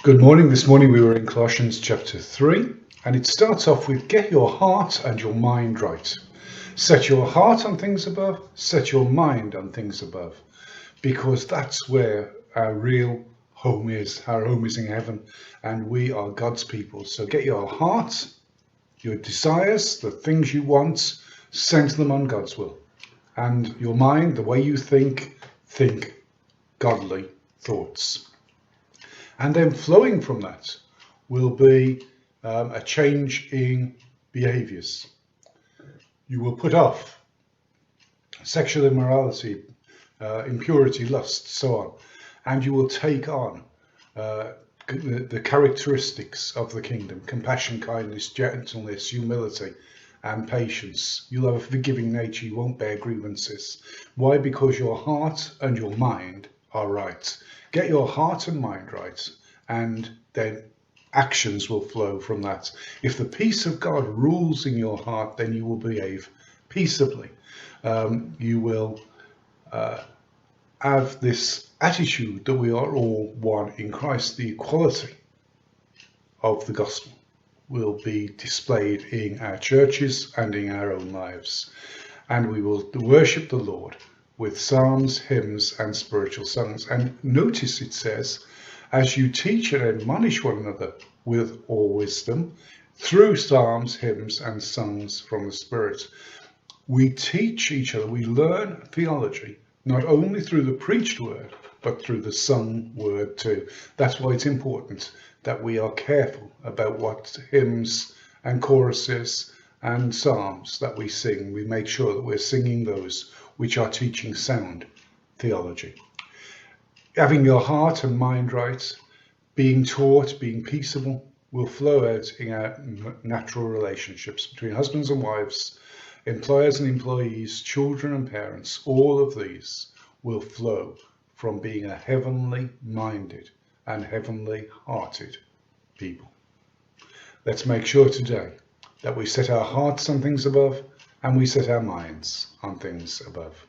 Good morning. This morning we were in Colossians chapter 3, and it starts off with get your heart and your mind right. Set your heart on things above, set your mind on things above, because that's where our real home is. Our home is in heaven, and we are God's people. So get your heart, your desires, the things you want, center them on God's will. And your mind, the way you think godly thoughts. And then flowing from that will be a change in behaviors. You will put off sexual immorality, impurity, lust, so on. And you will take on the characteristics of the kingdom: compassion, kindness, gentleness, humility, and patience. You'll have a forgiving nature. You won't bear grievances. Why? Because your heart and your mind are right. Get your heart and mind right, and then actions will flow from that. If the peace of God rules in your heart, then you will behave peaceably. You will have this attitude that we are all one in Christ. The equality of the gospel will be displayed in our churches and in our own lives. And we will worship the Lord with psalms, hymns, and spiritual songs. And notice it says, as you teach and admonish one another with all wisdom, through psalms, hymns, and songs from the Spirit. We teach each other, we learn theology, not only through the preached word, but through the sung word too. That's why it's important that we are careful about what hymns and choruses and psalms that we sing. We make sure that we're singing those which are teaching sound theology. Having your heart and mind right, being taught, being peaceable, will flow out in our natural relationships between husbands and wives, employers and employees, children and parents. All of these will flow from being a heavenly minded and heavenly hearted people. Let's make sure today that we set our hearts on things above and we set our minds on things above.